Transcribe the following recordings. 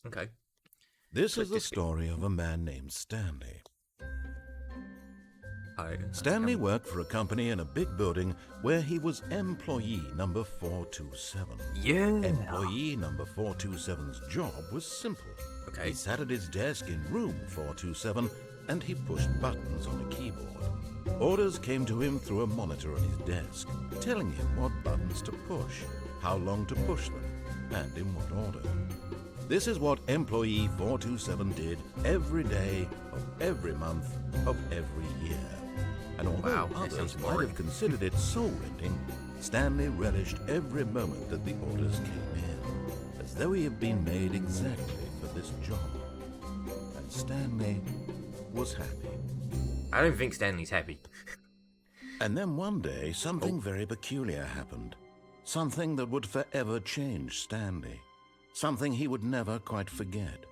Okay. This Click is the this. story of a man named Stanley. Hi. Stanley worked for a company in a big building where he was employee number 427. Yeah. Employee number 427's job was simple. Okay. He sat at his desk in room 427 and he pushed buttons on a keyboard. Orders came to him through a monitor on his desk, telling him what buttons to push, how long to push them, and in what order. This is what employee 427 did every day of every month of every year. And although Wow, that others sounds might boring. have considered it soul-rending, Stanley relished every moment that the orders came in, as though he had been made exactly for this job. And Stanley was happy. I don't think Stanley's happy. And then one day, something very peculiar happened. Something that would forever change Stanley. Something he would never quite forget.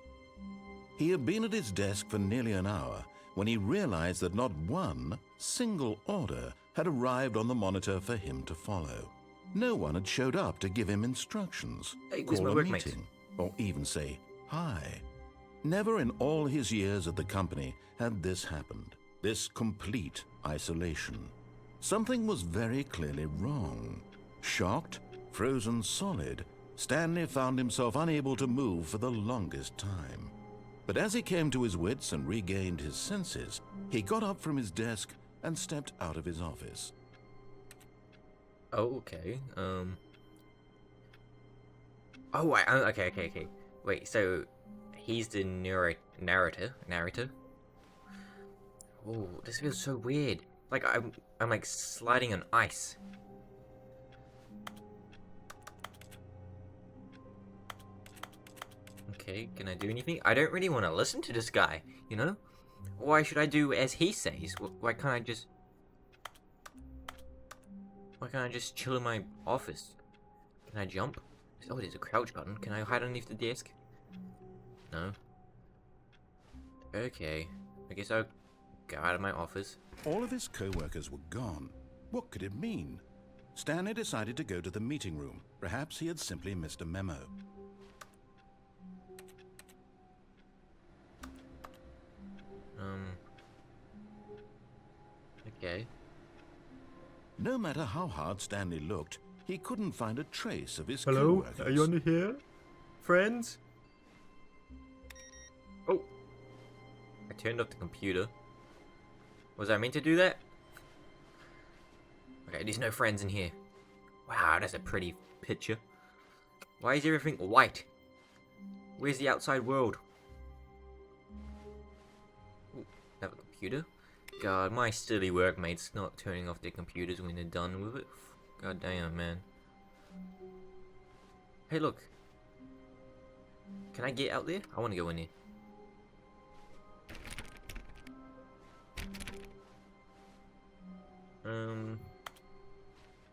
He had been at his desk for nearly an hour when he realized that not one single order had arrived on the monitor for him to follow. No one had showed up to give him instructions, Hey, where's call my a workmate? meeting, or even say hi. Never in all his years at the company had this happened, this complete isolation. Something was very clearly wrong. Shocked, frozen solid, Stanley found himself unable to move for the longest time. But as he came to his wits and regained his senses, he got up from his desk and stepped out of his office. Oh, okay. Oh, okay. Wait, so he's the narrator. Oh, this feels so weird. Like I'm like sliding on ice. Okay, can I do anything? I don't really want to listen to this guy, you know? Why should I do as he says? Why can't I just... Why can't I just chill in my office? Can I jump? Oh, there's a crouch button. Can I hide underneath the desk? No. Okay. I guess I'll go out of my office. All of his co-workers were gone. What could it mean? Stanley decided to go to the meeting room. Perhaps he had simply missed a memo. Okay. No matter how hard Stanley looked, he couldn't find a trace of his Hello? co-workers. Are you on here? Friends? Oh! I turned off the computer. Was I meant to do that? Okay, there's no friends in here. Wow, that's a pretty picture. Why is everything white? Where's the outside world? Ooh, have a computer? God, my silly workmates not turning off their computers when they're done with it. God damn, man. Hey, look. Can I get out there? I want to go in there.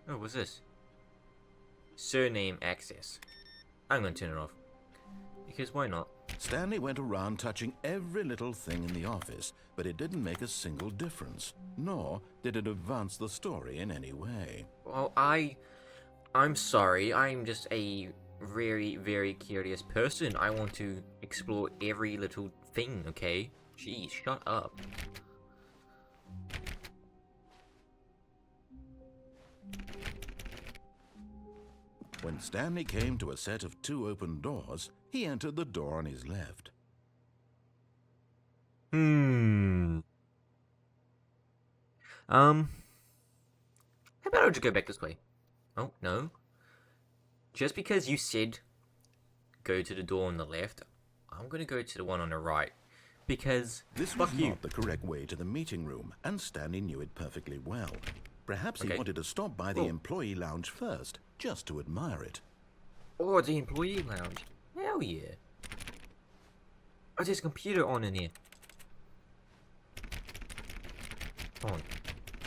Oh, what's this? Surname access. I'm gonna turn it off. Because why not? Stanley went around touching every little thing in the office, but it didn't make a single difference, nor did it advance the story in any way. Well, I'm sorry. I'm just a very, very curious person. I want to explore every little thing, okay? Jeez, shut up. When Stanley came to a set of 2 open doors, he entered the door on his left. How about I just go back this way? Oh, no. Just because you said go to the door on the left, I'm gonna go to the one on the right. Because, This fuck was you. not the correct way to the meeting room, and Stanley knew it perfectly well. Perhaps he Okay. wanted to stop by the Oh. employee lounge first, just to admire it. Or the employee lounge. Hell yeah. Oh, there's a computer on in here. Come on.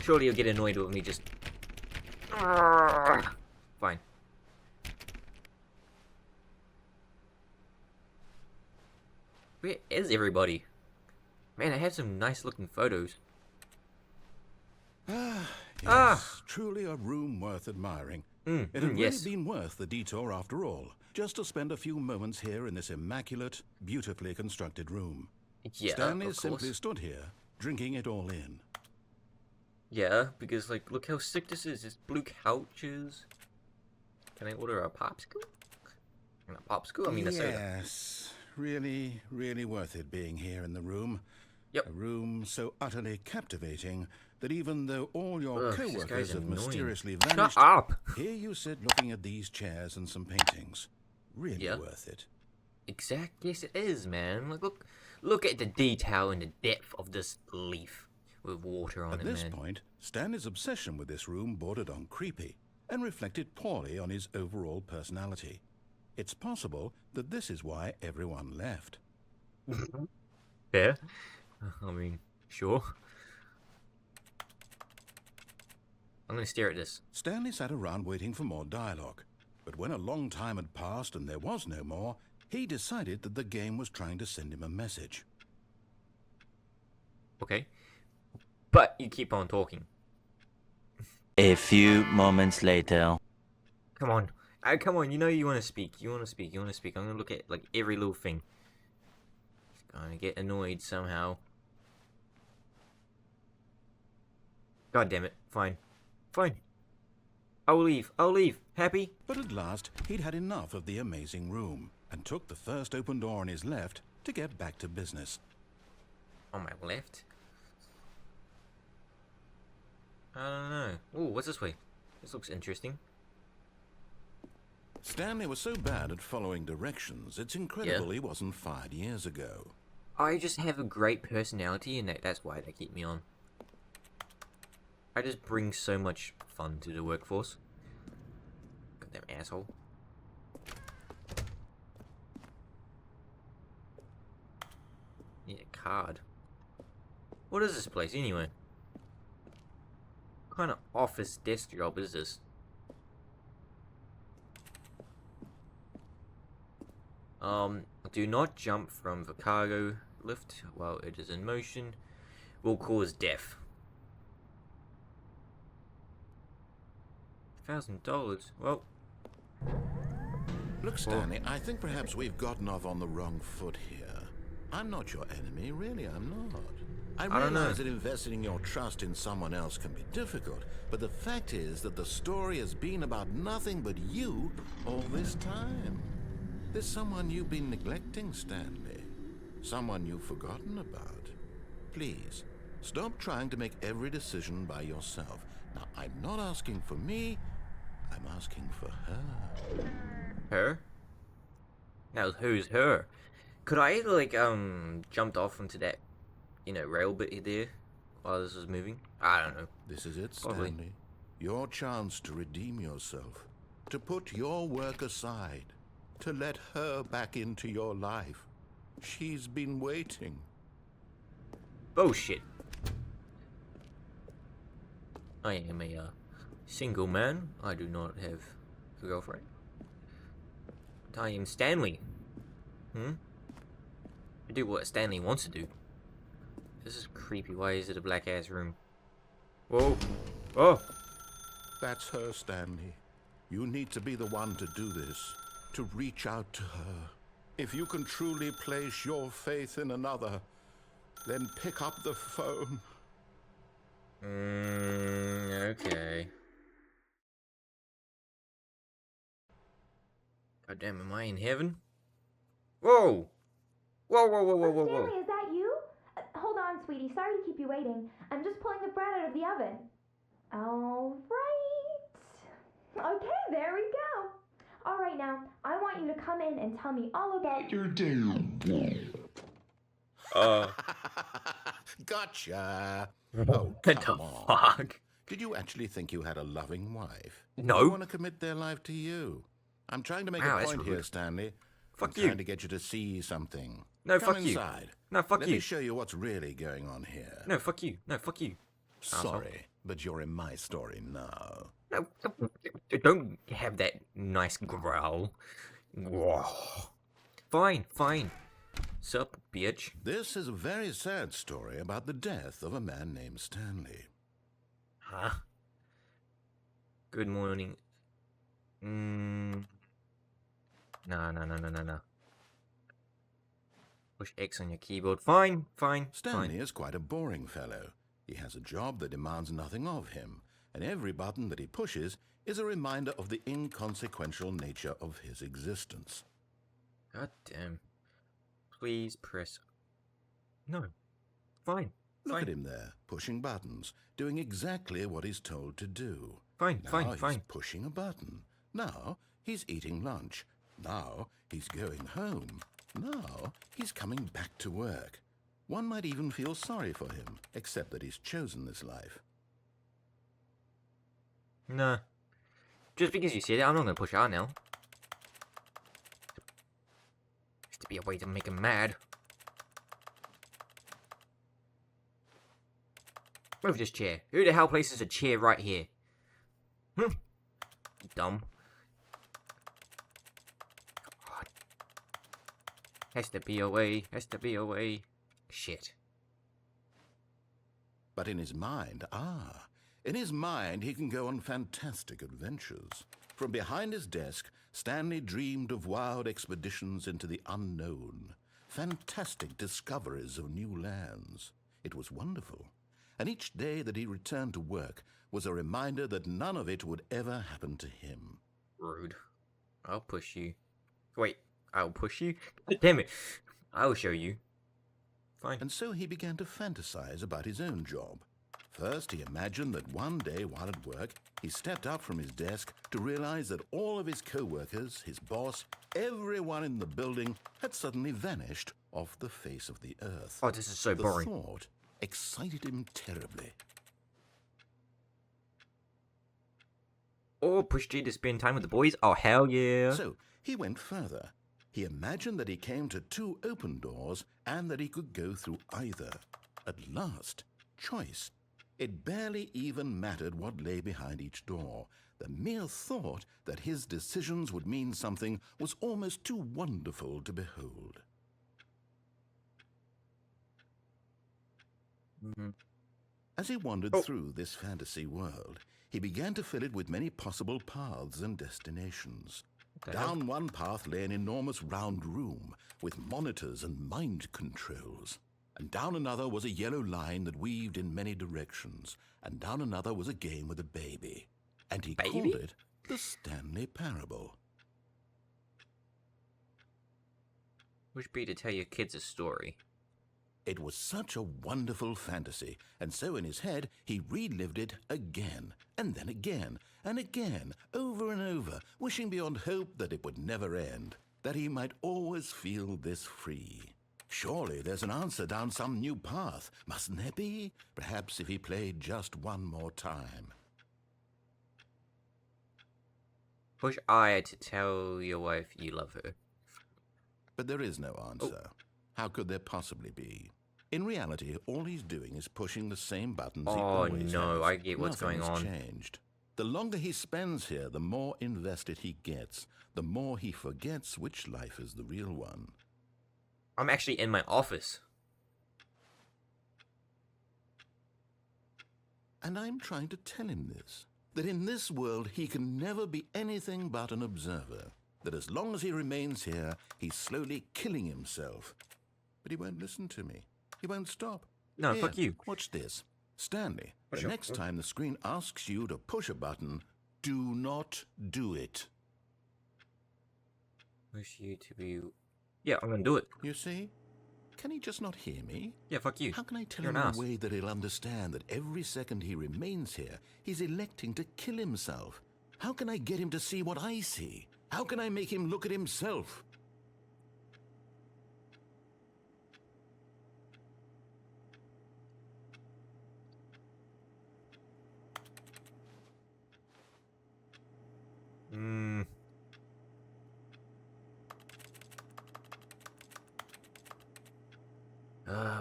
Surely you'll get annoyed with me just... Fine. Where is everybody? Man, I have some nice looking photos. Yes, truly a room worth admiring. It had really yes. been worth the detour after all. just to spend a few moments here in this immaculate, beautifully constructed room. Yeah, Stanley of simply course. stood here, drinking it all in. Yeah, because, like, look how sick this is. It's blue couches. Can I order a popsicle? A popsicle? I mean, a soda. Yes, really, really worth it being here in the room. Yep. A room so utterly captivating that even though all your Ugh, this co-workers guy's have annoying. mysteriously Shut vanished, up! here you sit looking at these chairs and some paintings. Really Yeah. worth it. Yes, it is, man. Like, look at the detail and the depth of this leaf with water on At it, this man. point, Stanley's obsession with this room bordered on creepy and reflected poorly on his overall personality. It's possible that this is why everyone left. Yeah. I mean, sure. I'm gonna stare at this. Stanley sat around waiting for more dialogue, but when a long time had passed and there was no more, he decided that the game was trying to send him a message. Okay. But you keep on talking. A few moments later. Come on. Come on, you know you want to speak. You want to speak. You want to speak. I'm going to look at, like, every little thing. Just going to get annoyed somehow. God damn it. Fine. Fine. I'll leave. I'll leave. Happy? But at last, he'd had enough of the amazing room and took the first open door on his left to get back to business. On my left? I don't know. Ooh, what's this way? This looks interesting. Stanley was so bad at following directions, it's incredible he wasn't fired years ago. I just have a great personality, and that's why they keep me on. I just bring so much fun to the workforce. Goddamn asshole. Need a card. What is this place anyway? What kind of office desk job is this? Do not jump from the cargo lift while it is in motion. Will cause death. $1,000. Well. Look, Stanley, I think perhaps we've gotten off on the wrong foot here. I'm not your enemy, really, I'm not. I don't know. realize that investing your trust in someone else can be difficult, but the fact is that the story has been about nothing but you all this time. There's someone you've been neglecting, Stanley. Someone you've forgotten about. Please, stop trying to make every decision by yourself. Now, I'm not asking for me, I'm asking for her. Her? Now, who's her? Could I, like, jumped off onto that, rail bit there while this was moving? I don't know. This is it, Probably. Stanley. Your chance to redeem yourself. To put your work aside. To let her back into your life. She's been waiting. Bullshit. I am a single man. I do not have a girlfriend. I am Stanley. I do what Stanley wants to do. This is creepy. Why is it a black ass room? Whoa. Oh. That's her, Stanley. You need to be the one to do this. To reach out to her. If you can truly place your faith in another, then pick up the phone. Okay. God damn, am I in heaven? Whoa! Whoa, whoa, whoa, whoa, whoa, whoa. Stanley, is that you? Hold on, sweetie. Sorry to keep you waiting. I'm just pulling the bread out of the oven. All right. Okay, there we go. All right, now, I want you to come in and tell me all about your day. Gotcha. Oh, What the come on. fuck? Did you actually think you had a loving wife? No. Who want to commit their life to you? I'm trying to make Wow, a that's point here, rude. Stanley. Fuck I'm you. trying to get you to see something. No, Come fuck you. inside. No, fuck Let you. me show you what's really going on here. No, fuck you. No, fuck you. Sorry, but you're in my story now. No, don't have that nice growl. Whoa. Fine, fine. Sup, bitch? This is a very sad story about the death of a man named Stanley. Huh? Good morning. No, no, no, no, no, no. Push X on your keyboard. Fine, fine, Stanley fine. is quite a boring fellow. He has a job that demands nothing of him, and every button that he pushes is a reminder of the inconsequential nature of his existence. God damn. Please press. No. Fine. Look Fine. at him there, pushing buttons, doing exactly what he's told to do. Fine, Now fine, he's fine. pushing a button. Now he's eating lunch. Now he's going home. Now he's coming back to work. One might even feel sorry for him, except that he's chosen this life. Nah. Just because you said it, I'm not gonna push R now. Has to be a way to make him mad. Move this chair. Who the hell places a chair right here? Dumb. God. Has to be a way. Has to be a way. Shit. But in his mind, he can go on fantastic adventures. From behind his desk, Stanley dreamed of wild expeditions into the unknown, fantastic discoveries of new lands. It was wonderful. And each day that he returned to work was a reminder that none of it would ever happen to him. Rude. I'll push you. Wait, I'll push you? Damn it. I'll show you. Fine. And so he began to fantasize about his own job. First, he imagined that one day while at work, he stepped up from his desk to realize that all of his co-workers, his boss, everyone in the building had suddenly vanished off the face of the earth. Oh, this is so boring. The thought excited him terribly. Or push G to spend time with the boys? Oh, hell yeah. So he went further. He imagined that he came to 2 open doors and that he could go through either. At last, choice. It barely even mattered what lay behind each door. The mere thought that his decisions would mean something was almost too wonderful to behold. As he wandered through this fantasy world, he began to fill it with many possible paths and destinations. Down one path lay an enormous round room with monitors and mind controls. And down another was a yellow line that weaved in many directions. And down another was a game with a baby. And he called it the Stanley Parable. Push B to tell your kids a story. It was such a wonderful fantasy, and so in his head he relived it again, and then again, and again, over and over, wishing beyond hope that it would never end, that he might always feel this free. Surely there's an answer down some new path, mustn't there be? Perhaps if he played just one more time. Push I to tell your wife you love her. But there is no answer. How could there possibly be? In reality, all he's doing is pushing the same buttons he always no, has. I get what's going on. Nothing's changed. The longer he spends here, the more invested he gets, the more he forgets which life is the real one. I'm actually in my office. And I'm trying to tell him this, that in this world he can never be anything but an observer, that as long as he remains here, he's slowly killing himself. But he won't listen to me. He won't stop. No, Here, fuck you. Watch this. Stanley, What's the your- next time the screen asks you to push a button, do not do it. Push you to be... Yeah, I'm gonna do it. You see? Can he just not hear me? Yeah, fuck you. How can I tell You're him an in ass. a way that he'll understand that every second he remains here, he's electing to kill himself? How can I get him to see what I see? How can I make him look at himself?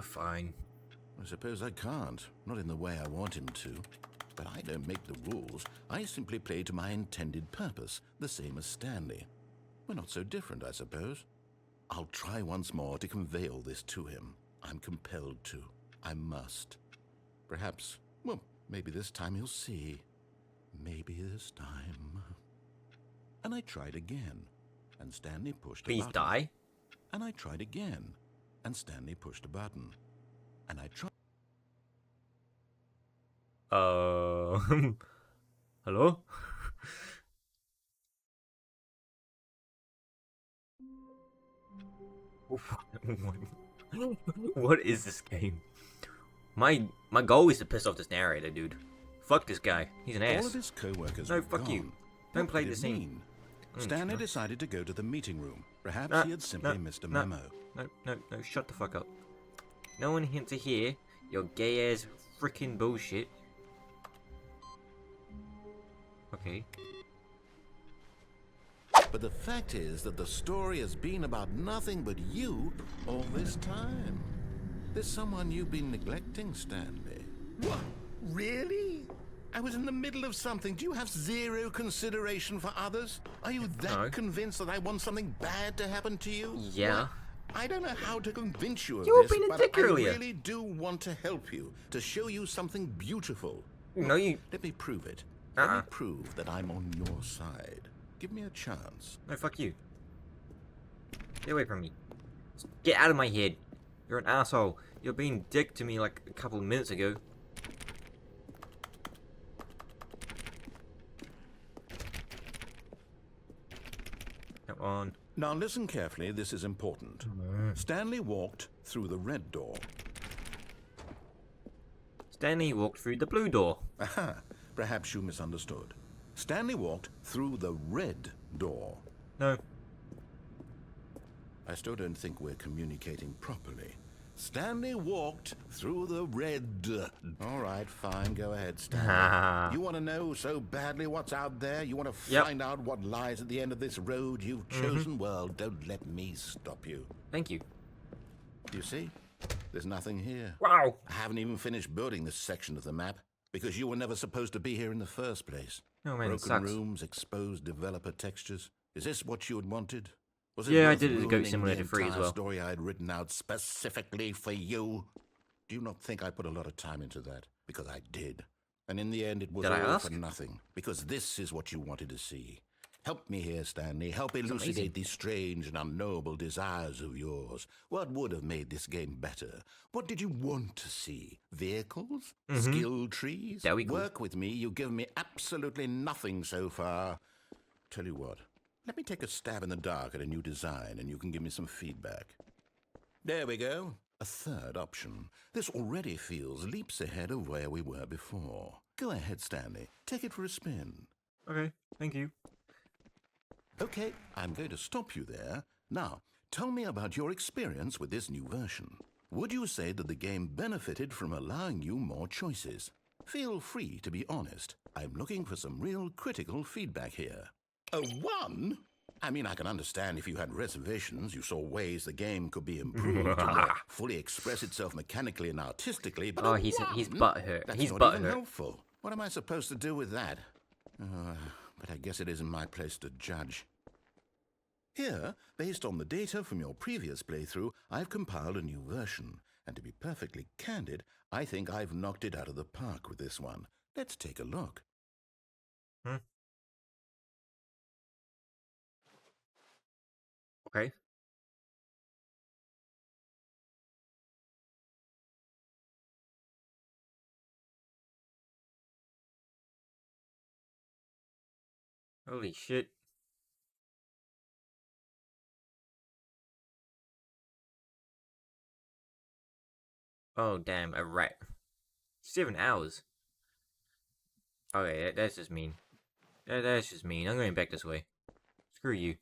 Fine. I suppose I can't, not in the way I want him to. But I don't make the rules. I simply play to my intended purpose, the same as Stanley. We're not so different, I suppose. I'll try once more to convey all this to him. I'm compelled to. I must. Perhaps, well, maybe this time he'll see. Maybe this time. And I tried again. and Stanley pushed a Please button. die. And I tried again, and Stanley pushed a button. And I tried. Hello? What is this game? My goal is to piss off this narrator, dude. Fuck this guy. He's an ass. All of his co-workers No, were fuck gone. you. Don't What play did the it scene. mean? Stanley decided to go to the meeting room. Perhaps No, he had simply missed a memo. No, shut the fuck up. No one here to hear your gay ass freaking bullshit. Okay. But the fact is that the story has been about nothing but you all this time. There's someone you've been neglecting, Stanley. What? Really? I was in the middle of something. Do you have zero consideration for others? Are you that No. convinced that I want something bad to happen to you? Yeah. Well, I don't know how to convince you of You were this, being a but dick I earlier. really do want to help you, to show you something beautiful. No, you. Let me prove it. Let Uh-uh. me prove that I'm on your side. Give me a chance. No, fuck you. Get away from me. Get out of my head. You're an asshole. You're being dick to me like a couple of minutes ago. Come on. Now listen carefully, this is important. Stanley walked through the red door. Stanley walked through the blue door. Aha, perhaps you misunderstood. Stanley walked through the red door. No. I still don't think we're communicating properly. Stanley walked through the red. All right, fine, go ahead, Stanley. You want to know so badly what's out there? You want to Yep. find out what lies at the end of this road you've chosen? Well, don't let me stop you. Thank you. You see? There's nothing here. Wow. I haven't even finished building this section of the map because you were never supposed to be here in the first place. Oh man, it Broken sucks. rooms, exposed developer textures. Is this what you had wanted? Was Yeah, I worth did it to Goat ruining Simulator the 3 as entire well. story I had written out specifically for you? Do you not think I put a lot of time into that? Because I did. And in the end, it was Did I all ask? for nothing. Because this is what you wanted to see. Help me here, Stanley. Help amazing. elucidate these strange and unknowable desires of yours. What would have made this game better? What did you want to see? Vehicles? Skill trees? That'd be cool. Work with me. You've given me absolutely nothing so far. Tell you what. Let me take a stab in the dark at a new design and you can give me some feedback. There we go. A third option. This already feels leaps ahead of where we were before. Go ahead, Stanley. Take it for a spin. Okay, thank you. Okay, I'm going to stop you there. Now, tell me about your experience with this new version. Would you say that the game benefited from allowing you more choices? Feel free to be honest. I'm looking for some real critical feedback here. A 1? I mean, I can understand if you had reservations, you saw ways the game could be improved to more fully express itself mechanically and artistically, but Oh, a he's 1? butthurt. That's He's not even butthurt. helpful. What am I supposed to do with that? But I guess it isn't my place to judge. Here, based on the data from your previous playthrough, I've compiled a new version. And to be perfectly candid, I think I've knocked it out of the park with this one. Let's take a look. Okay. Holy shit. Oh, damn, a rat. 7 hours. Okay, that's just mean. That's just mean. I'm going back this way. Screw you.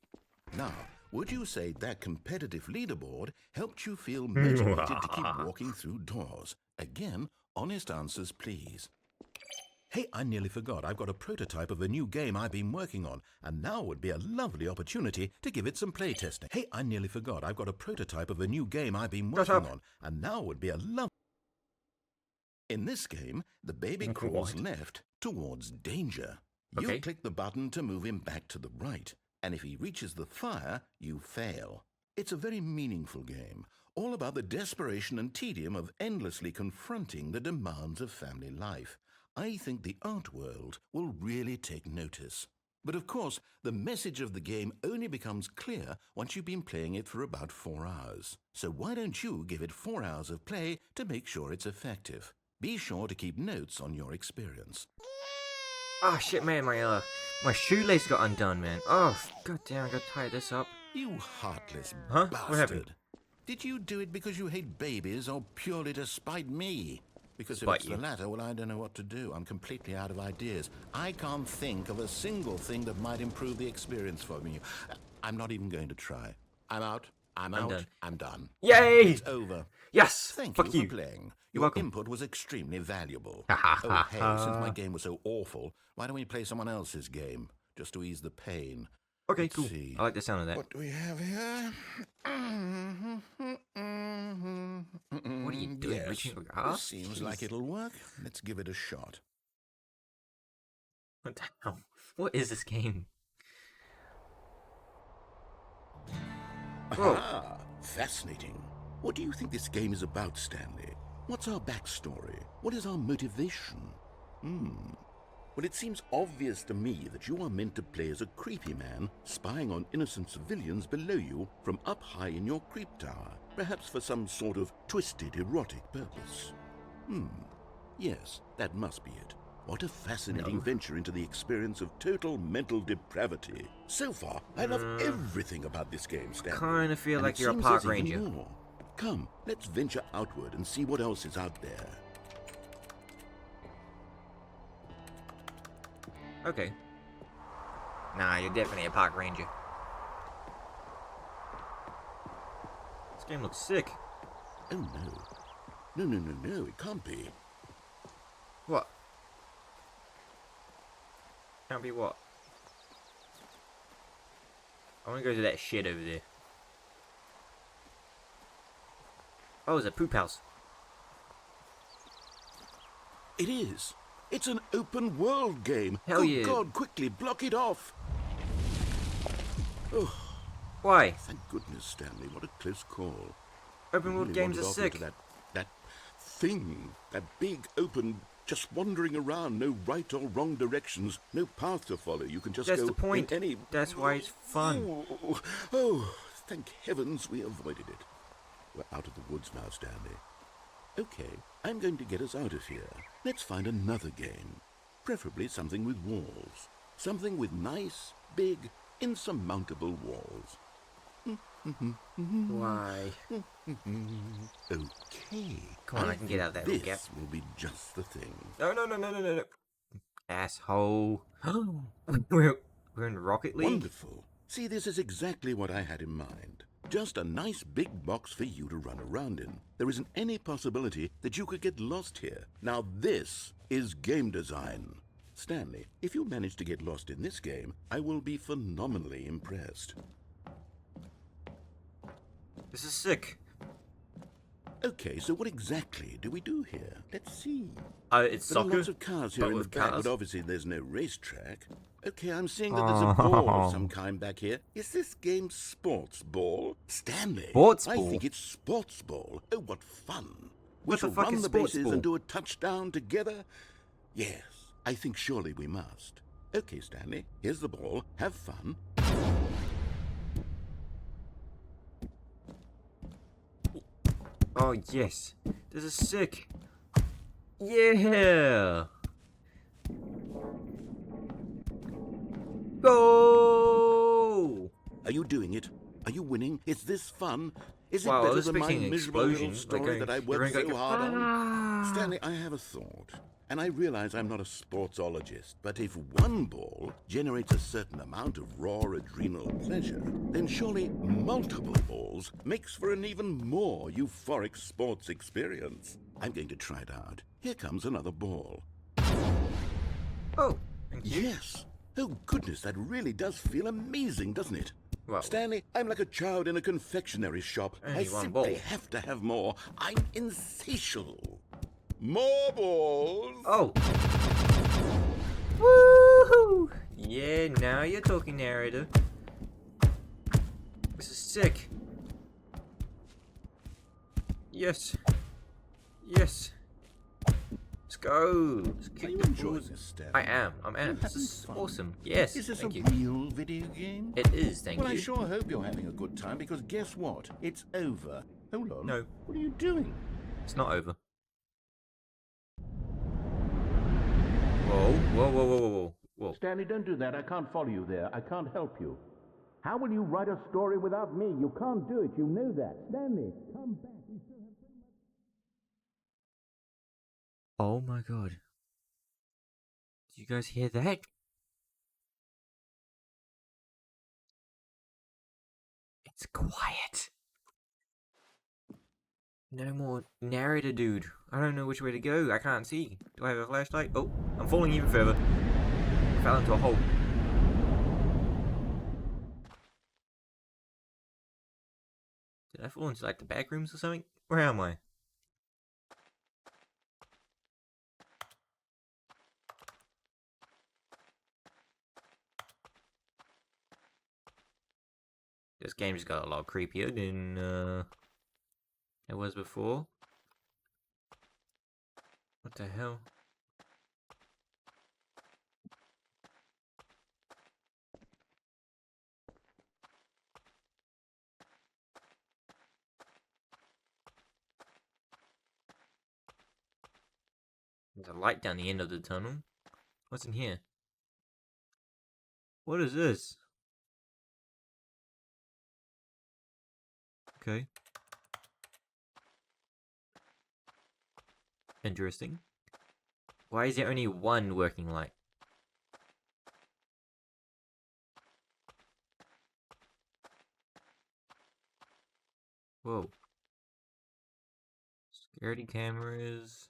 Now, would you say that competitive leaderboard helped you feel motivated to keep walking through doors? Again, honest answers, please. Hey, I nearly forgot. I've got a prototype of a new game I've been working on, and now would be a lovely opportunity to give it some playtesting. Hey, I nearly forgot. I've got a prototype of a new game I've been Shut working up. on, and now would be a lovely... In this game, the baby crawls What? left towards danger. You Okay. click the button to move him back to the right, and if he reaches the fire, you fail. It's a very meaningful game, all about the desperation and tedium of endlessly confronting the demands of family life. I think the art world will really take notice. But of course, the message of the game only becomes clear once you've been playing it for about 4 hours. So why don't you give it 4 hours of play to make sure it's effective? Be sure to keep notes on your experience. Oh shit, man, my shoelace got undone, man. Oh, god damn, I gotta tie this up. You heartless Huh? bastard. What happened? Did you do it because you hate babies or purely to spite me? Because if Spite it's you. the latter, well, I don't know what to do. I'm completely out of ideas. I can't think of a single thing that might improve the experience for me. I'm not even going to try. I'm out. I'm out. done. I'm done. Yay! It's over. Yes! Thank Fuck you you. for playing. You're Your welcome. input was extremely valuable. Ha ha Oh, ha hey, ha. since my game was so awful, why don't we play someone else's game, just to ease the pain? Okay, Let's cool. see. I like the sound of that. What do we have here? What are you doing? Yes, Reaching for your this ass? seems Jeez. like it'll work. Let's give it a shot. What the hell? What is this game? Whoa. Aha! Fascinating. What do you think this game is about, Stanley? What's our backstory? What is our motivation? Well, it seems obvious to me that you are meant to play as a creepy man spying on innocent civilians below you from up high in your creep tower, perhaps for some sort of twisted erotic purpose. Yes, that must be it. What a fascinating No. venture into the experience of total mental depravity. So far, I love everything about this game, Stanley. Kinda feel And like it you're a seems park there's even ranger. more. Come, let's venture outward and see what else is out there. Okay. Nah, you're definitely a park ranger. This game looks sick. Oh no. No, it can't be. What? Can't be what? I wanna go to that shit over there. Oh, it's a poop house. It is. It's an open world game. Hell Good yeah. God, quickly block it off. Oh, Why? thank goodness, Stanley. What a close call. Open You world really games wandered are off sick. into that thing, that big open, just wandering around, no right or wrong directions, no path to follow. You can just That's go the point. in any. That's why it's fun. Oh, thank heavens we avoided it. We're out of the woods now, Stanley. Okay, I'm going to get us out of here. Let's find another game. Preferably something with walls. Something with nice, big, insurmountable walls. Why? Okay. Come on, I can get out of that This little gap. will be just the thing. No. Asshole. we're in Rocket League? Wonderful. See, this is exactly what I had in mind. Just a nice big box for you to run around in. There isn't any possibility that you could get lost here. Now this is game design. Stanley, if you manage to get lost in this game, I will be phenomenally impressed. This is sick. Okay, so what exactly do we do here? Let's see. It's There are soccer. lots of cars here but in the with back, cars? but obviously there's no racetrack. Okay, I'm seeing that there's a ball of some kind back here. Is this game sports ball? Stanley, Sports I ball? think it's sports ball. Oh, what fun. We What the shall fuck run is the sports bases ball? and do a touchdown together? Yes, I think surely we must. Okay, Stanley, here's the ball. Have fun. Oh, yes. This is sick. Yeah. Go! Are you doing it? Are you winning? Is this fun? Is it Wow, I better was than my expecting an miserable little explosion, like story going- that I you're worked going so like, hard on? "Ah." Stanley, I have a thought. And I realize I'm not a sportsologist, but if one ball generates a certain amount of raw adrenal pleasure, then surely multiple balls makes for an even more euphoric sports experience. I'm going to try it out. Here comes another ball. Oh, thank you. Yes. Oh, goodness, that really does feel amazing, doesn't it? Well, Stanley, I'm like a child in a confectionery shop. I Only one simply ball. have to have more. I'm insatiable. More balls! oh. Woohoo! Yeah, now you're talking, narrator. This is sick. Yes. Yes. Let's go. Let's Are kick you the enjoying balls. this, Stanley? I am. You This having is fun? awesome. Yes. Is this thank a you. real video game? It is. Thank Well, I you. sure hope you're having a good time, because guess what? It's over. Hold on. No. What are you doing? It's not over. Whoa. Whoa. Whoa. Whoa. Whoa. Whoa. Whoa. Stanley, don't do that. I can't follow you there. I can't help you. How will you write a story without me? You can't do it. You know that. Stanley, come back. We still have so much. Oh my god. Did you guys hear that? It's quiet. No more narrator, dude. I don't know which way to go. I can't see. Do I have a flashlight? Oh, I'm falling even further. I fell into a hole. Did I fall into like the back rooms or something? Where am I? This game just got a lot creepier than it was before. What the hell? There's a light down the end of the tunnel. What's in here? What is this? Okay. Interesting. Why is there only one working light? Whoa. Security cameras.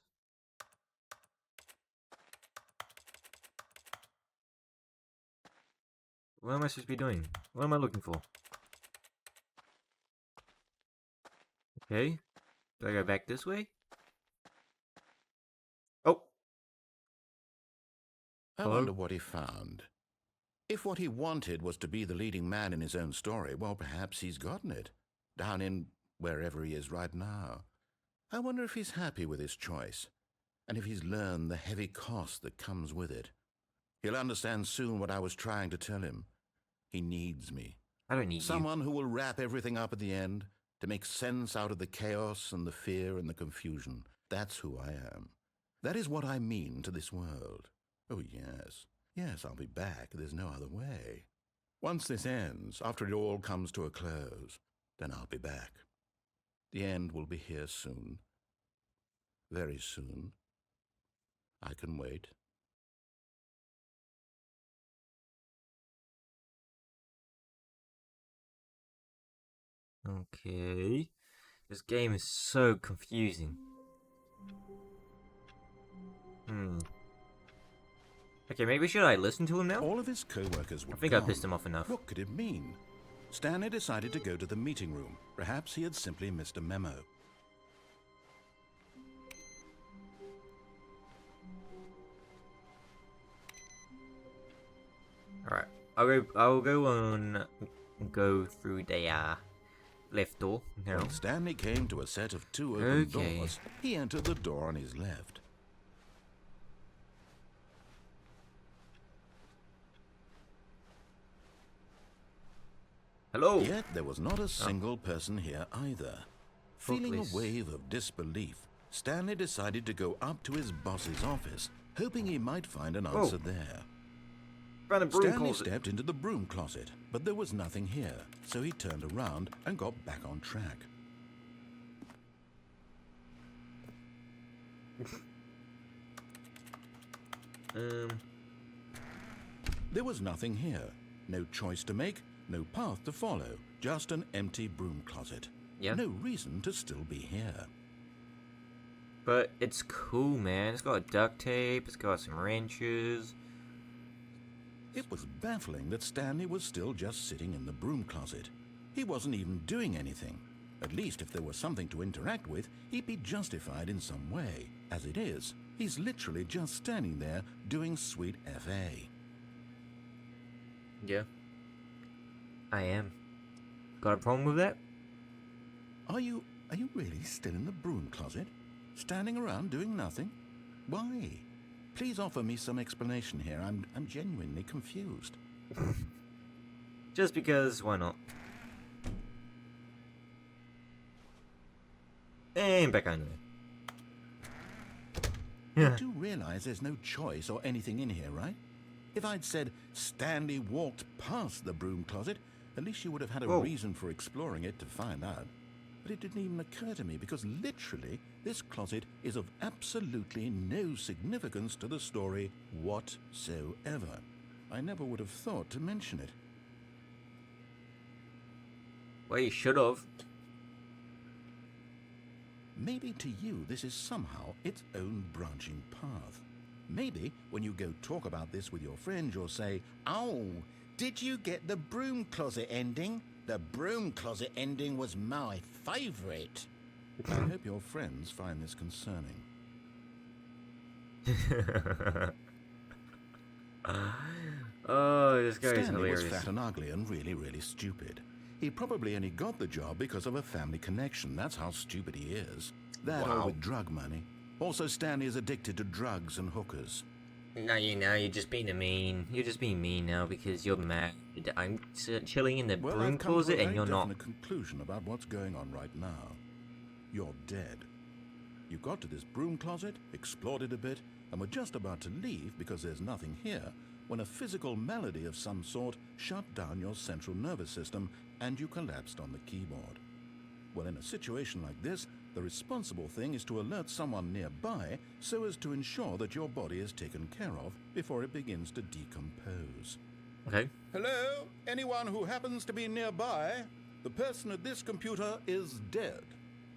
What am I supposed to be doing? What am I looking for? Okay. Do I go back this way? Oh! I Hello? wonder what he found. If what he wanted was to be the leading man in his own story, well, perhaps he's gotten it. Down in wherever he is right now. I wonder if he's happy with his choice, and if he's learned the heavy cost that comes with it. He'll understand soon what I was trying to tell him. He needs me. I don't need Someone who will wrap everything up at the end, to make sense out of the chaos and the fear and the confusion. That's who I am. That is what I mean to this world. Oh, yes. Yes, I'll be back. There's no other way. Once this ends, after it all comes to a close, then I'll be back. The end will be here soon. Very soon. I can wait. you. Okay. This game is so confusing. Okay, maybe should I listen to him now? All of his co-workers were I think gone. I pissed him off enough. What could it mean? Stanley decided to go to the meeting room. Perhaps he had simply missed a memo. Alright. I'll go through the left door now. When Stanley came to a set of two open Okay. doors, he entered the door on his left. Hello! Yet there was not a single person here either. Feeling Hopeless. a wave of disbelief, Stanley decided to go up to his boss's office, hoping he might find an answer there. Found a broom Stanley closet. stepped into the broom closet, but there was nothing here, so he turned around and got back on track. There was nothing here. No choice to make, no path to follow, just an empty broom closet. Yeah. No reason to still be here. But it's cool, man. It's got duct tape, it's got some wrenches. It was baffling that Stanley was still just sitting in the broom closet. He wasn't even doing anything. At least if there was something to interact with, he'd be justified in some way. As it is, he's literally just standing there doing sweet FA. Yeah. I am. Got a problem with that? Are you really still in the broom closet? Standing around doing nothing? Why? Please offer me some explanation here. I'm genuinely confused. Just because, why not? And back on there. You do realize there's no choice or anything in here, right? If I'd said Stanley walked past the broom closet, at least you would have had a Whoa. reason for exploring it to find out. But it didn't even occur to me because literally this closet is of absolutely no significance to the story whatsoever. I never would have thought to mention it. Well, you should have. Maybe to you this is somehow its own branching path. Maybe when you go talk about this with your friends, you'll say, "Oh, did you get the broom closet ending? The broom closet ending was my favourite." I hope your friends find this concerning. Oh, this guy is Stanley was hilarious. fat and ugly and really stupid. He probably only got the job because of a family connection. That's how stupid he is. That or Wow. with drug money. Also, Stanley is addicted to drugs and hookers. No, you're just being mean. You're just being mean now because you're mad. I'm chilling in the Well, broom I've come closet to a and very you're not. definite conclusion about what's going on right now. You're dead. You got to this broom closet, explored it a bit, and were just about to leave because there's nothing here when a physical malady of some sort shut down your central nervous system and you collapsed on the keyboard. Well, in a situation like this, the responsible thing is to alert someone nearby so as to ensure that your body is taken care of before it begins to decompose. Okay. Hello? Anyone who happens to be nearby? The person at this computer is dead.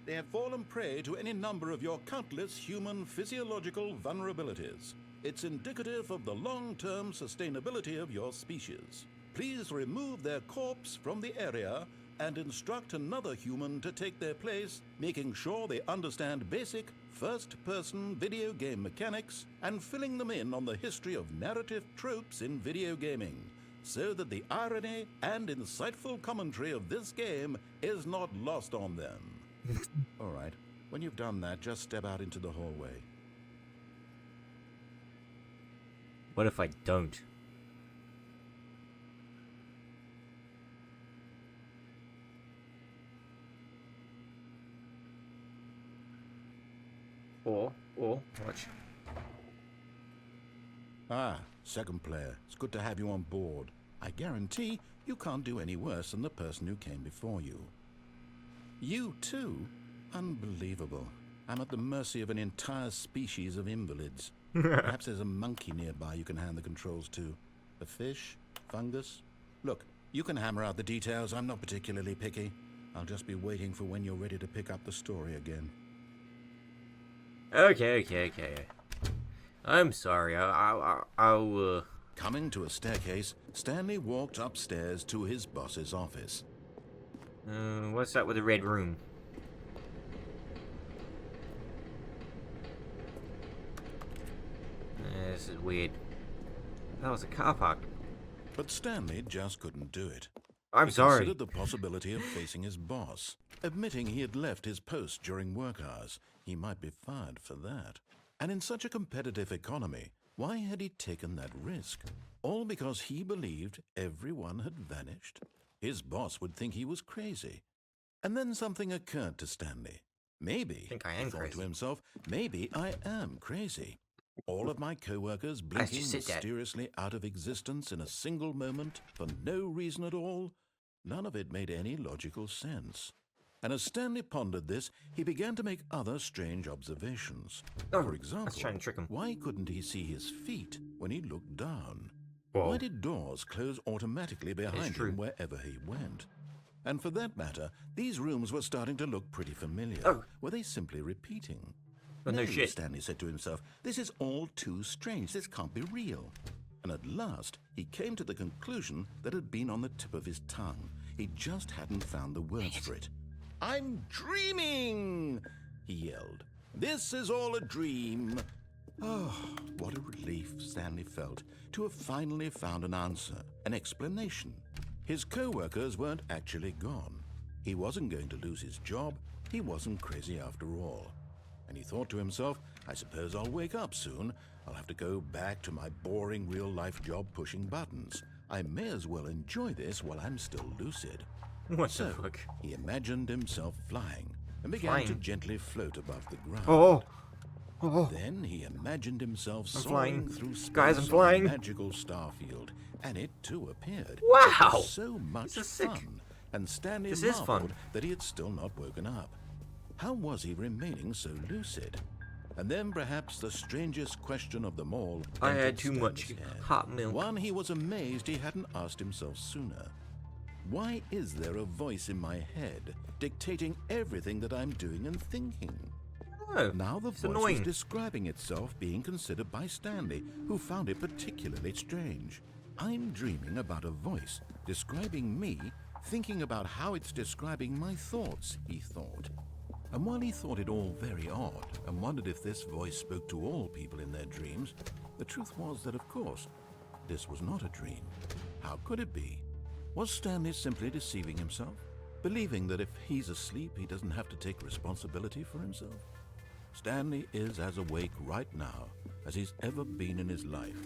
They have fallen prey to any number of your countless human physiological vulnerabilities. It's indicative of the long-term sustainability of your species. Please remove their corpse from the area and instruct another human to take their place, making sure they understand basic first-person video game mechanics and filling them in on the history of narrative tropes in video gaming, so that the irony and insightful commentary of this game is not lost on them. All right, when you've done that, just step out into the hallway. What if I don't? Or, watch. Ah, second player. It's good to have you on board. I guarantee you can't do any worse than the person who came before you. You too? Unbelievable. I'm at the mercy of an entire species of invalids. Perhaps there's a monkey nearby you can hand the controls to. A fish? Fungus? Look, you can hammer out the details. I'm not particularly picky. I'll just be waiting for when you're ready to pick up the story again. Okay. I'm sorry. I'll Coming to a staircase, Stanley walked upstairs to his boss's office. what's that with the red room? This is weird. That was a car park. But Stanley just couldn't do it. I'm He sorry. considered the possibility of facing his boss. Admitting he had left his post during work hours, he might be fired for that. And in such a competitive economy, why had he taken that risk? All because he believed everyone had vanished? His boss would think he was crazy. And then something occurred to Stanley. Maybe, I think I he am thought to crazy. himself, maybe I am crazy. All of my co-workers blinking just sit there. mysteriously out of existence in a single moment for no reason at all? None of it made any logical sense. And as Stanley pondered this, he began to make other strange observations. Oh, For I was example, trying to trick him. why couldn't he see his feet when he looked down? Whoa. Why did doors close automatically behind true. him wherever he went? And for that matter, these rooms were starting to look pretty familiar. Oh. Were they simply repeating? Oh, no shit. Stanley said to himself, this is all too strange. This can't be real. And at last, he came to the conclusion that had been on the tip of his tongue. He just hadn't found the words for it. I'm dreaming, he yelled. This is all a dream. Oh, what a relief Stanley felt to have finally found an answer, an explanation. His co-workers weren't actually gone. He wasn't going to lose his job. He wasn't crazy after all. And he thought to himself, I suppose I'll wake up soon. I'll have to go back to my boring real-life job pushing buttons. I may as well enjoy this while I'm still lucid. What So, the fuck? he imagined himself flying and began to Flying? gently float above the ground. Oh. Oh. Then he imagined himself I'm soaring flying. through space Guys, I'm on a flying. magical star field, and it too appeared. Wow! It was so much This is sick. fun, and Stanley This is marveled fun. that he had still not woken up. How was he remaining so lucid? And then perhaps the strangest question of them all. I entered had too much Stanley's head. hot milk. One he was amazed he hadn't asked himself sooner. Why is there a voice in my head dictating everything that I'm doing and thinking? No, Now the it's voice annoying. was describing itself being considered by Stanley, who found it particularly strange. I'm dreaming about a voice describing me, thinking about how it's describing my thoughts, he thought. And while he thought it all very odd and wondered if this voice spoke to all people in their dreams, the truth was that, of course, this was not a dream. How could it be? Was Stanley simply deceiving himself, believing that if he's asleep, he doesn't have to take responsibility for himself? Stanley is as awake right now as he's ever been in his life.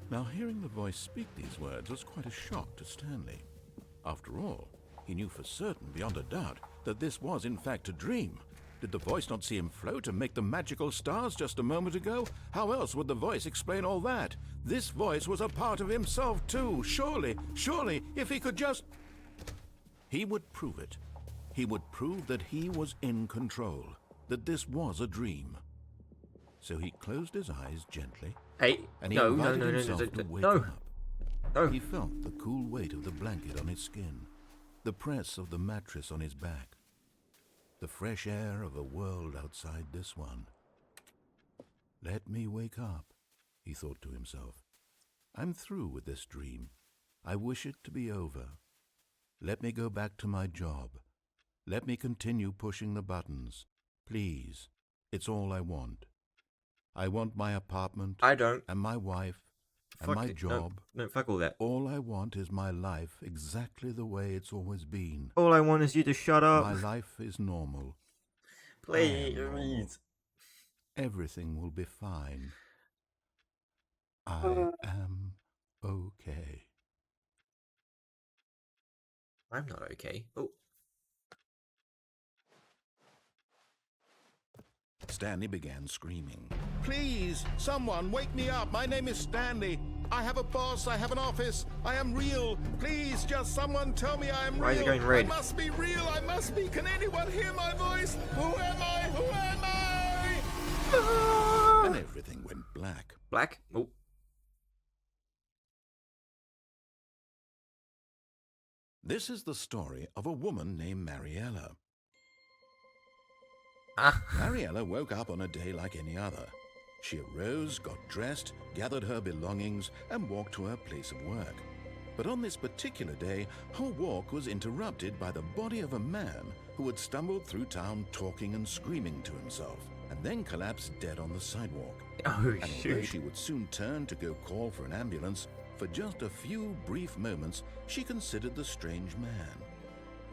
Now, hearing the voice speak these words was quite a shock to Stanley. After all, he knew for certain, beyond a doubt, that this was in fact a dream. Did the voice not see him float and make the magical stars just a moment ago? How else would the voice explain all that? This voice was a part of himself too. Surely, if he could just... He would prove it. He would prove that he was in control, that this was a dream. So he closed his eyes gently, Hey, and he no, invited no, no, no, himself no, to no, wake no, up. no. He felt the cool weight of the blanket on his skin, the press of the mattress on his back, the fresh air of a world outside this one. Let me wake up, he thought to himself. I'm through with this dream. I wish it to be over. Let me go back to my job. Let me continue pushing the buttons. Please, it's all I want. I want my apartment I don't. and my wife and Fuck my it. job. No, fuck all that. All I want is my life exactly the way it's always been. All I want is you to shut up. My life is normal. I am normal. Please. Everything will be fine. I am okay. I'm not okay. Oh. Stanley began screaming. Please, someone wake me up. My name is Stanley. I have a boss. I have an office. I am real. Please, just someone tell me I am real. Why is it going red? I must be real. I must be. Can anyone hear my voice? Who am I? Who am I? And everything went black. Black? Oh. This is the story of a woman named Mariella. Ah. Mariella woke up on a day like any other. She arose, got dressed, gathered her belongings, and walked to her place of work. But on this particular day, her walk was interrupted by the body of a man who had stumbled through town talking and screaming to himself, and then collapsed dead on the sidewalk. Oh, And although shoot. she would soon turn to go call for an ambulance, for just a few brief moments, she considered the strange man.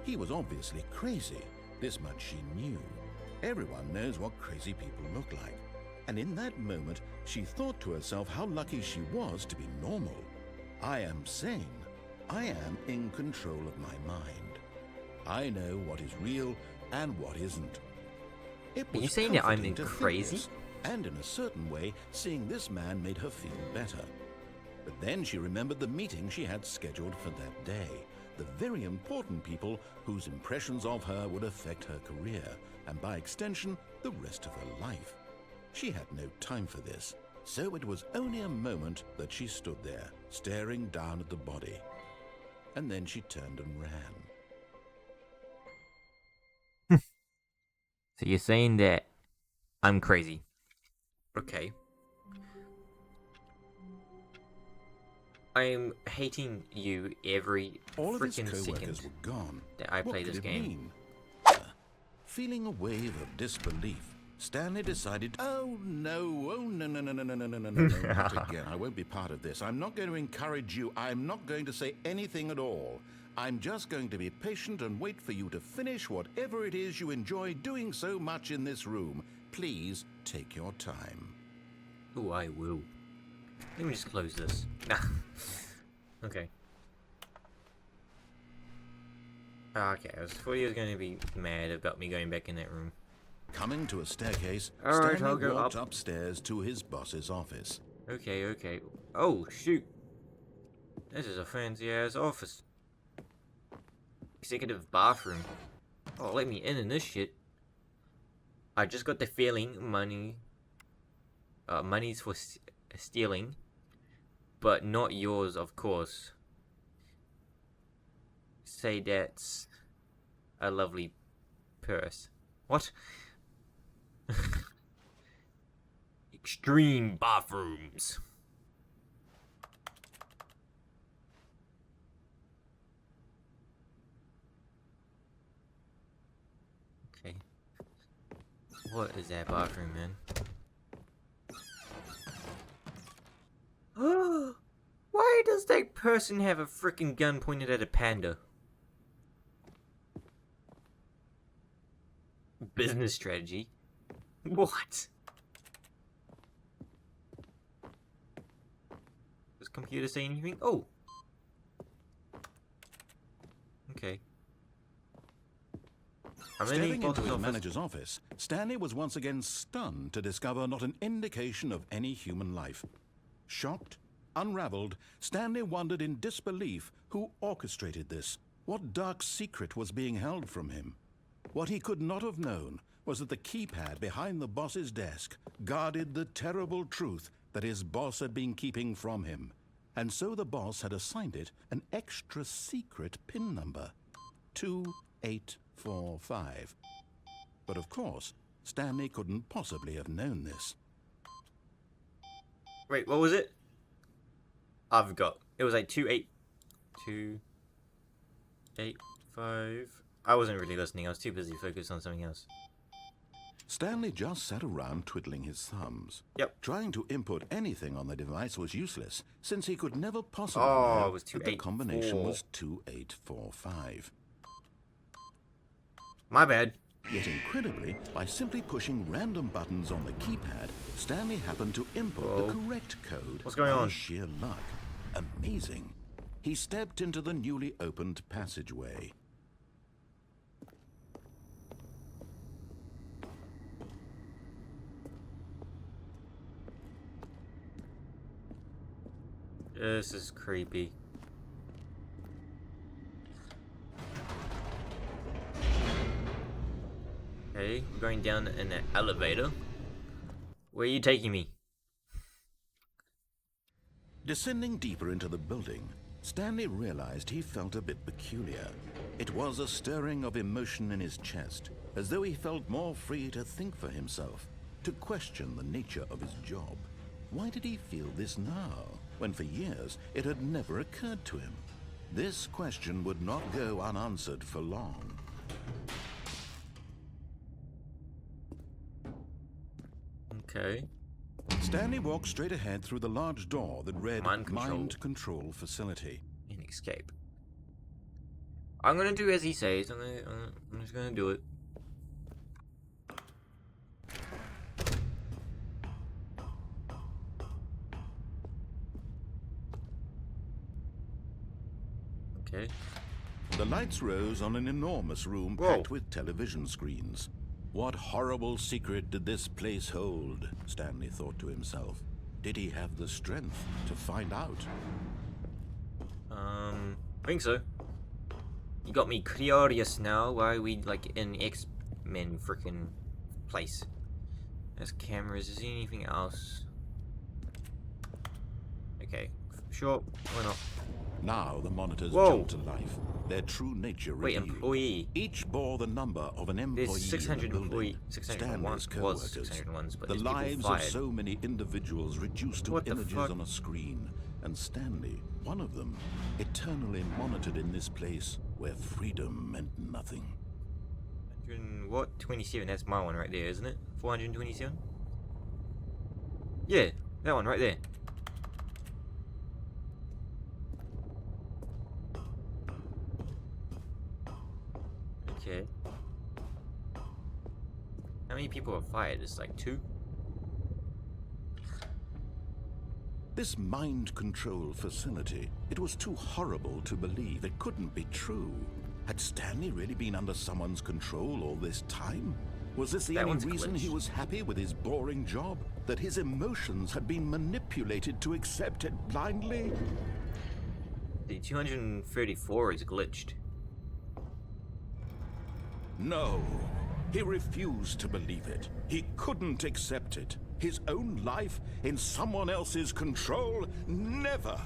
He was obviously crazy. This much she knew. Everyone knows what crazy people look like. And in that moment, she thought to herself how lucky she was to be normal. I am sane. I am in control of my mind. I know what is real and what isn't. It Are you was saying that I'm comforting to think crazy? this, and in a certain way, seeing this man made her feel better. But then she remembered the meeting she had scheduled for that day, the very important people whose impressions of her would affect her career, and by extension, the rest of her life. She had no time for this, so it was only a moment that she stood there, staring down at the body. And then she turned and ran. So you're saying that I'm crazy? Okay. I'm hating you every All of his freaking co-workers second were gone. that I What play could this it game. mean? Feeling a wave of disbelief, Stanley decided, oh no, not again. I won't be part of this. I'm not going to encourage you. I'm not going to say anything at all. I'm just going to be patient and wait for you to finish whatever it is you enjoy doing so much in this room. Please take your time. Oh, I will. Let me just close this. Nah. Okay. Okay, I thought he was going to be mad about me going back in that room. Coming to a staircase, All right, I'll Stanley go walked up. upstairs to his boss's office. Okay, okay. Oh, shoot. This is a fancy-ass office. Executive bathroom. Oh, let me in this shit. I just got the feeling money's for stealing, but not yours, of course. Say that's a lovely purse. What? Extreme bathrooms. Okay. What is that bathroom, man? Why does that person have a freaking gun pointed at a panda? Business strategy? What? Does computer say anything? Oh! Okay. Stepping into his manager's office, Stanley was once again stunned to discover not an indication of any human life. Shocked, unraveled, Stanley wondered in disbelief who orchestrated this. What dark secret was being held from him? What he could not have known was that the keypad behind the boss's desk guarded the terrible truth that his boss had been keeping from him. And so the boss had assigned it an extra secret PIN number, 2845. But of course, Stanley couldn't possibly have known this. Wait, what was it? I forgot. It was like 28285. I wasn't really listening. I was too busy focused on something else. Stanley just sat around twiddling his thumbs. Yep. Trying to input anything on the device was useless, since he could never possibly Oh, know it was that the combination 284. was 2845. My bad. Yet incredibly, by simply pushing random buttons on the keypad, Stanley happened to input Whoa. the correct code. What's going by on? Sheer luck. Amazing. He stepped into the newly opened passageway. This is creepy. Okay, we're going down in an elevator. Where are you taking me? Descending deeper into the building, Stanley realized he felt a bit peculiar. It was a stirring of emotion in his chest, as though he felt more free to think for himself, to question the nature of his job. Why did he feel this now, when for years it had never occurred to him? This question would not go unanswered for long. Okay. Stanley walked straight ahead through the large door that read Mind control. Mind Control Facility. And escape. I'm gonna do as he says. I'm just gonna do it. Okay. The lights rose on an enormous room Whoa. packed with television screens. What horrible secret did this place hold? Stanley thought to himself. Did he have the strength to find out? I think so. You got me curious now. Why are we like in X-Men freaking place? There's cameras. Is there anything else? Okay, sure. Why not? Now the monitors Whoa. jumped to life, their true nature Wait, revealed. employee. Each bore the number of an employee There's 600 in the building. employee. 601 Stanley's was co-workers. 601, but The there's people lives fired. of so many individuals reduced to What the images fuck? on a screen. And Stanley, one of them, eternally monitored in this place where freedom meant nothing. 100 what? 27. That's my one right there, isn't it? 427. Yeah, that one right there. How many people were fired? It's like 2? This mind control facility, it was too horrible to believe. It couldn't be true. Had Stanley really been under someone's control all this time? Was this the That only one's reason he glitched. was happy with his boring job? That his emotions had been manipulated to accept it blindly? The 234 is glitched. No. He refused to believe it. He couldn't accept it. His own life in someone else's control? Never.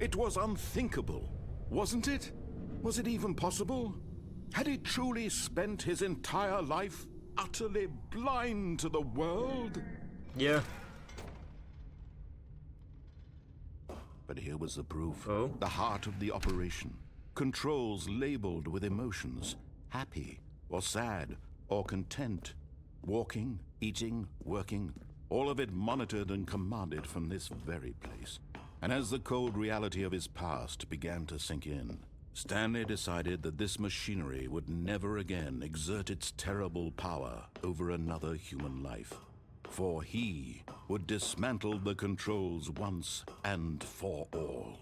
It was unthinkable. Wasn't it? Was it even possible? Had he truly spent his entire life utterly blind to the world? Yeah. But here was the proof. Oh? The heart of the operation. Controls labeled with emotions. Happy, or sad, or content. Walking, eating, working. All of it monitored and commanded from this very place. And as the cold reality of his past began to sink in, Stanley decided that this machinery would never again exert its terrible power over another human life. For he would dismantle the controls once and for all.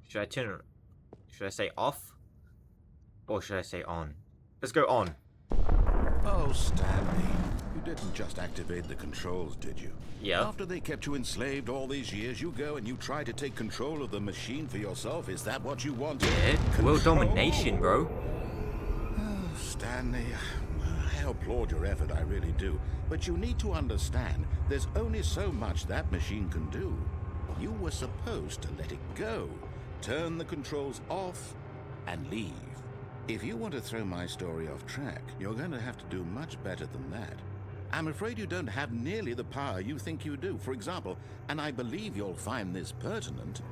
Should I turn it? Should I say off? Or should I say on? Let's go on. Oh, Stanley, you didn't just activate the controls, did you? Yeah. After they kept you enslaved all these years, you go and you try to take control of the machine for yourself. Is that what you wanted? Yeah. World domination, bro. Oh, Stanley, I applaud your effort, I really do. But you need to understand, there's only so much that machine can do. You were supposed to let it go, turn the controls off, and leave. If you want to throw my story off track, you're going to have to do much better than that. I'm afraid you don't have nearly the power you think you do. For example, and I believe you'll find this pertinent,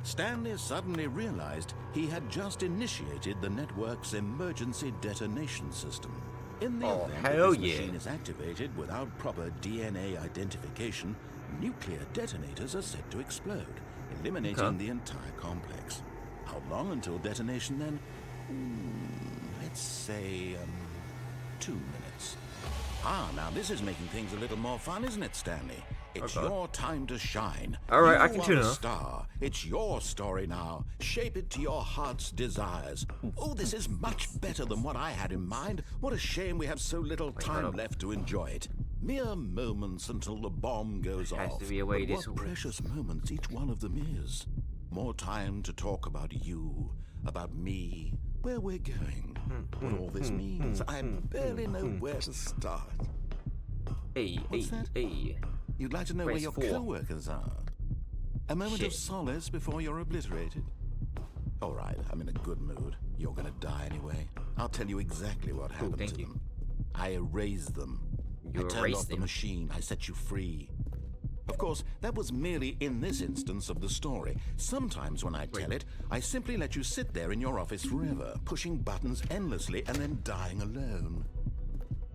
Stanley suddenly realized he had just initiated the network's emergency detonation system. In the Oh, event that hell this yeah. machine is activated without proper DNA identification, nuclear detonators are set to explode, eliminating Okay. the entire complex. How long until detonation then? Let's say, 2 minutes. Now this is making things a little more fun, isn't it, Stanley? It's Okay. your time to shine. All right, I You can are tune a in. star. It's your story now. Shape it to your heart's desires. Oh, this is much better than what I had in mind. What a shame we have so little time hold up. left to enjoy it. Mere moments until the bomb goes Has off. to be a way But this what works. precious moments each one of them is. More time to talk about you, about me, where we're going, what all this means. I barely know where to start. Hey, What's hey, that? hey. You'd like to know where Press your 4. co-workers are. A moment Shit. of solace before you're obliterated. All right, I'm in a good mood. You're gonna die anyway. I'll tell you exactly what happened thank to you. them. I erased them. You I turned erased off the them? machine. I set you free. Of course, that was merely in this instance of the story. Sometimes when I tell it, I simply let you sit there in your office forever, pushing buttons endlessly and then dying alone.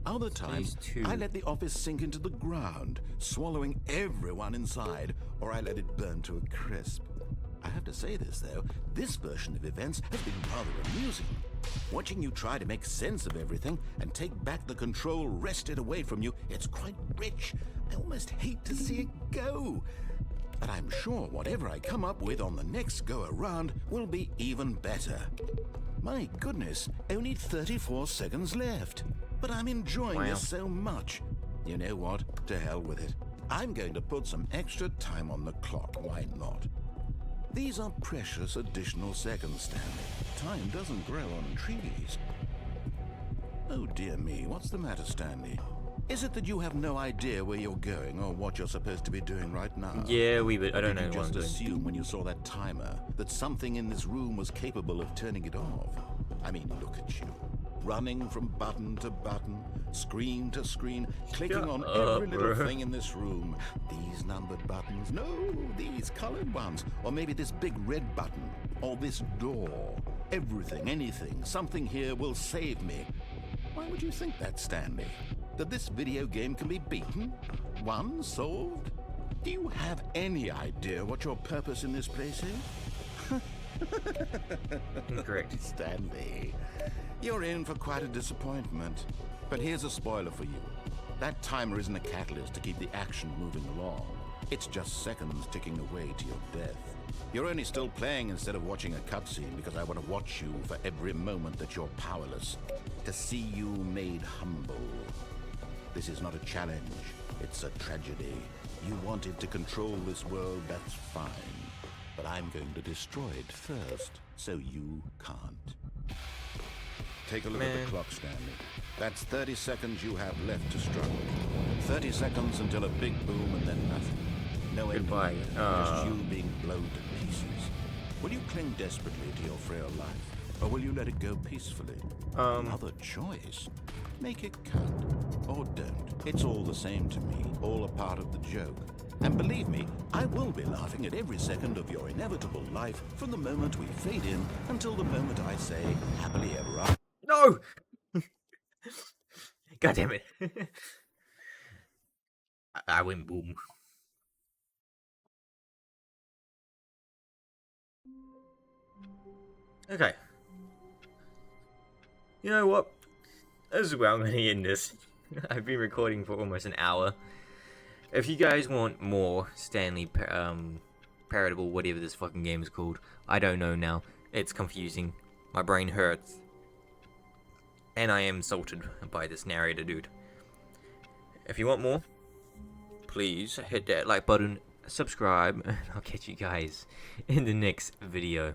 Other times, These two. I let the office sink into the ground, swallowing everyone inside, or I let it burn to a crisp. I have to say this, though, this version of events has been rather amusing. Watching you try to make sense of everything and take back the control wrested away from you, it's quite rich. I almost hate to see it go. But I'm sure whatever I come up with on the next go-around will be even better. My goodness, only 34 seconds left. But I'm enjoying Wow. this so much. You know what? To hell with it. I'm going to put some extra time on the clock. Why not? These are precious additional seconds, Stanley. Time doesn't grow on trees. Oh dear me, what's the matter, Stanley? Is it that you have no idea where you're going or what you're supposed to be doing right now? Yeah, I don't know Did you what I'm just doing. assume when you saw that timer that something in this room was capable of turning it off? I mean, look at you. Running from button to button, screen to screen, clicking Shut on up, every little bro. thing in this room. These numbered buttons, no, these colored ones. Or maybe this big red button, or this door. Everything, anything, something here will save me. Why would you think that, Stanley? That this video game can be beaten? Won? Solved? Do you have any idea what your purpose in this place is? Incorrect. Stanley, you're in for quite a disappointment. But here's a spoiler for you. That timer isn't a catalyst to keep the action moving along. It's just seconds ticking away to your death. You're only still playing instead of watching a cutscene because I want to watch you for every moment that you're powerless, to see you made humble. This is not a challenge, it's a tragedy. You wanted to control this world, that's fine. But I'm going to destroy it first, so you can't. Take a look at the clock, Stanley. That's 30 seconds you have left to struggle. 30 seconds until a big boom and then nothing. No ending, Goodbye. just you being blown to pieces. Will you cling desperately to your frail life, or will you let it go peacefully? Another choice. Make it count, or don't. It's all the same to me, all a part of the joke. And believe me, I will be laughing at every second of your inevitable life from the moment we fade in until the moment I say, happily ever after. No! God damn it. I went boom. Okay. You know what? This is where I'm going to end this. I've been recording for almost an hour. If you guys want more Stanley Parable, whatever this fucking game is called, I don't know now. It's confusing. My brain hurts. And I am insulted by this narrator dude. If you want more, please hit that like button, subscribe, and I'll catch you guys in the next video.